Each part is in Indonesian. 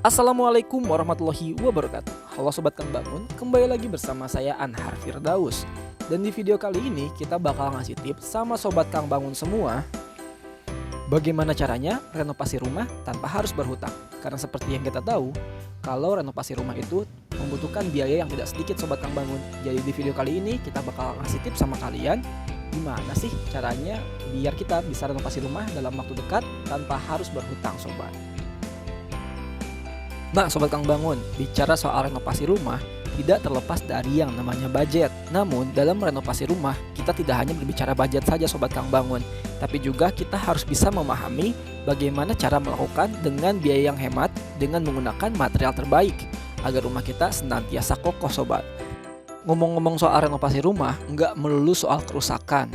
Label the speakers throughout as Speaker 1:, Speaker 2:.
Speaker 1: Assalamualaikum warahmatullahi wabarakatuh. Halo Sobat Kang Bangun, kembali lagi bersama saya Anhar Firdaus. Dan di video kali ini kita bakal ngasih tips sama Sobat Kang Bangun semua, bagaimana caranya renovasi rumah tanpa harus berhutang. Karena seperti yang kita tahu, kalau renovasi rumah itu membutuhkan biaya yang tidak sedikit Sobat Kang Bangun. Jadi di video kali ini kita bakal ngasih tips sama kalian, gimana sih caranya biar kita bisa renovasi rumah dalam waktu dekat tanpa harus berhutang Sobat. Nah Sobat Kang Bangun, bicara soal renovasi rumah tidak terlepas dari yang namanya budget. Namun dalam renovasi rumah kita tidak hanya berbicara budget saja Sobat Kang Bangun, tapi juga kita harus bisa memahami bagaimana cara melakukan dengan biaya yang hemat dengan menggunakan material terbaik agar rumah kita senantiasa kokoh Sobat. Ngomong-ngomong soal renovasi rumah, nggak melulu soal kerusakan.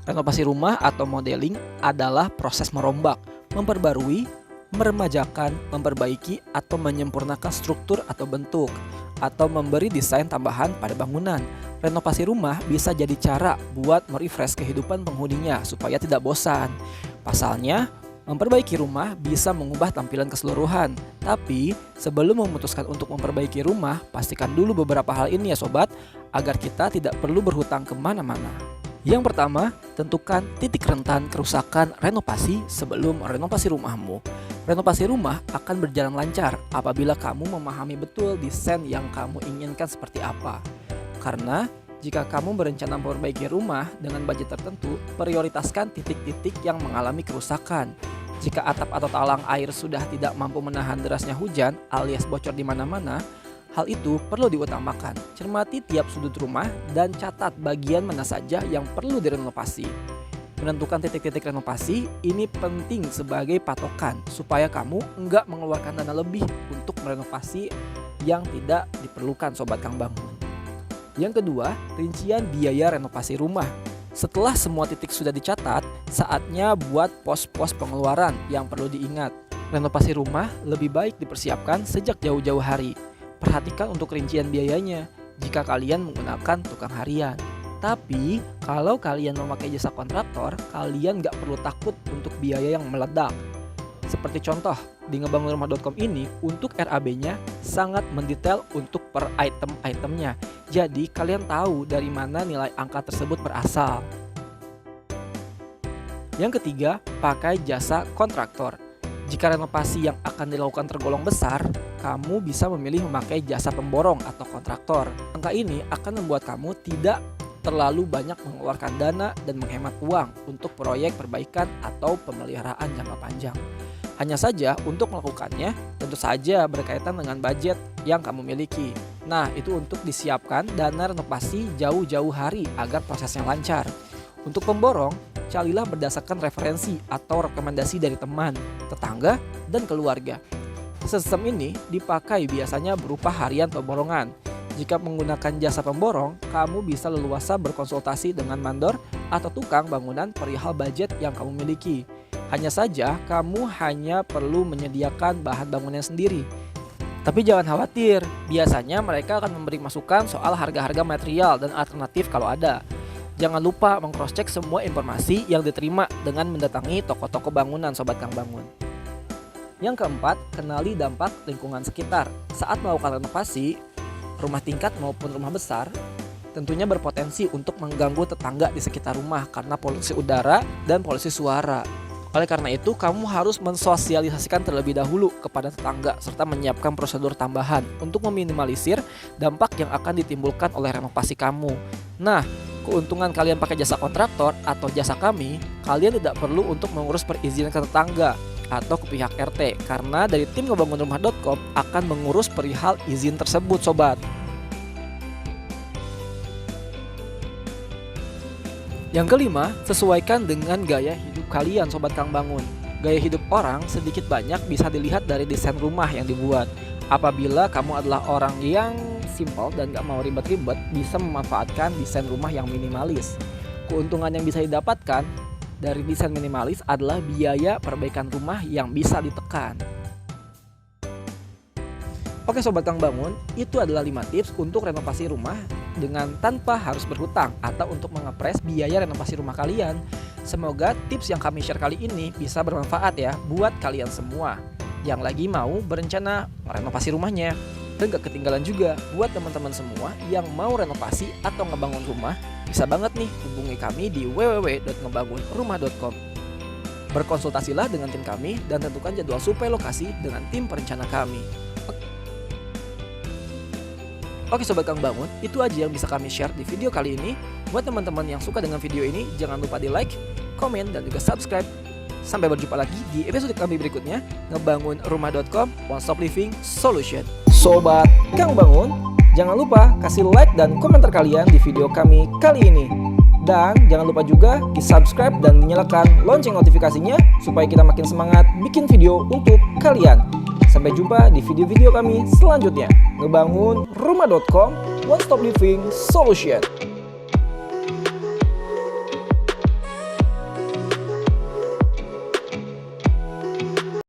Speaker 1: Renovasi rumah atau modeling adalah proses merombak, memperbarui, meremajakan, memperbaiki, atau menyempurnakan struktur atau bentuk, atau memberi desain tambahan pada bangunan. Renovasi rumah bisa jadi cara buat merefresh kehidupan penghuninya supaya tidak bosan. Pasalnya, memperbaiki rumah bisa mengubah tampilan keseluruhan. Tapi, sebelum memutuskan untuk memperbaiki rumah, pastikan dulu beberapa hal ini ya Sobat, agar kita tidak perlu berhutang kemana-mana. Yang pertama, tentukan titik rentan kerusakan renovasi sebelum renovasi rumahmu. Renovasi rumah akan berjalan lancar apabila kamu memahami betul desain yang kamu inginkan seperti apa. Karena jika kamu berencana memperbaiki rumah dengan budget tertentu, prioritaskan titik-titik yang mengalami kerusakan. Jika atap atau talang air sudah tidak mampu menahan derasnya hujan alias bocor di mana-mana, hal itu perlu diutamakan. Cermati tiap sudut rumah dan catat bagian mana saja yang perlu direnovasi. Menentukan titik-titik renovasi ini penting sebagai patokan supaya kamu enggak mengeluarkan dana lebih untuk merenovasi yang tidak diperlukan Sobat Kang Bangun. Yang kedua, rincian biaya renovasi rumah. Setelah semua titik sudah dicatat, saatnya buat pos-pos pengeluaran yang perlu diingat. Renovasi rumah lebih baik dipersiapkan sejak jauh-jauh hari. Perhatikan untuk rincian biayanya jika kalian menggunakan tukang harian. Tapi kalau kalian memakai jasa kontraktor, kalian nggak perlu takut untuk biaya yang meledak. Seperti contoh, di ngebangunrumah.com ini untuk RAB-nya sangat mendetail untuk per item-itemnya. Jadi kalian tahu dari mana nilai angka tersebut berasal. Yang ketiga, pakai jasa kontraktor. Jika renovasi yang akan dilakukan tergolong besar, kamu bisa memilih memakai jasa pemborong atau kontraktor. Angka ini akan membuat kamu tidak terlalu banyak mengeluarkan dana dan menghemat uang untuk proyek perbaikan atau pemeliharaan jangka panjang. Hanya saja untuk melakukannya tentu saja berkaitan dengan budget yang kamu miliki. Nah, itu untuk disiapkan dana renovasi jauh-jauh hari agar prosesnya lancar. Untuk pemborong, carilah berdasarkan referensi atau rekomendasi dari teman, tetangga, dan keluarga. Sistem ini dipakai biasanya berupa harian pemborongan. Jika menggunakan jasa pemborong, kamu bisa leluasa berkonsultasi dengan mandor atau tukang bangunan perihal budget yang kamu miliki. Hanya saja, kamu hanya perlu menyediakan bahan bangunan sendiri. Tapi jangan khawatir, biasanya mereka akan memberi masukan soal harga-harga material dan alternatif kalau ada. Jangan lupa meng-cross-check semua informasi yang diterima dengan mendatangi toko-toko bangunan Sobat Kang Bangun. Yang keempat, kenali dampak lingkungan sekitar. Saat melakukan renovasi, rumah tingkat maupun rumah besar tentunya berpotensi untuk mengganggu tetangga di sekitar rumah karena polusi udara dan polusi suara. Oleh karena itu, kamu harus mensosialisasikan terlebih dahulu kepada tetangga serta menyiapkan prosedur tambahan untuk meminimalisir dampak yang akan ditimbulkan oleh renovasi kamu. Nah, keuntungan kalian pakai jasa kontraktor atau jasa kami, kalian tidak perlu untuk mengurus perizinan ke tetangga atau ke pihak RT karena dari tim ngebangunrumah.com akan mengurus perihal izin tersebut Sobat. Yang kelima, sesuaikan dengan gaya hidup kalian Sobat Kang Bangun. Gaya hidup orang sedikit banyak bisa dilihat dari desain rumah yang dibuat. Apabila kamu adalah orang yang simple dan gak mau ribet-ribet, bisa memanfaatkan desain rumah yang minimalis. Keuntungan yang bisa didapatkan dari desain minimalis adalah biaya perbaikan rumah yang bisa ditekan. Oke Sobat Kang Bangun, itu adalah 5 tips untuk renovasi rumah dengan tanpa harus berhutang atau untuk mengepres biaya renovasi rumah kalian. Semoga tips yang kami share kali ini bisa bermanfaat ya buat kalian semua. yang lagi mau berencana merenovasi rumahnya. Dan gak ketinggalan juga buat teman-teman semua yang mau renovasi atau ngebangun rumah, bisa banget nih hubungi kami di www.ngebangunrumah.com. Berkonsultasilah dengan tim kami dan tentukan jadwal survei lokasi dengan tim perencana kami. Oke Sobat Kang Bangun, itu aja yang bisa kami share di video kali ini. Buat teman-teman yang suka dengan video ini, jangan lupa di like, komen, dan juga subscribe. Sampai berjumpa lagi di episode kami berikutnya. Ngebangunrumah.com, One Stop Living Solution. Sobat Kang Bangun, jangan lupa kasih like dan komentar kalian di video kami kali ini. Dan jangan lupa juga di subscribe dan nyalakan lonceng notifikasinya supaya kita makin semangat bikin video untuk kalian. Sampai jumpa di video-video kami selanjutnya. Ngebangunrumah.com, One Stop Living Solution.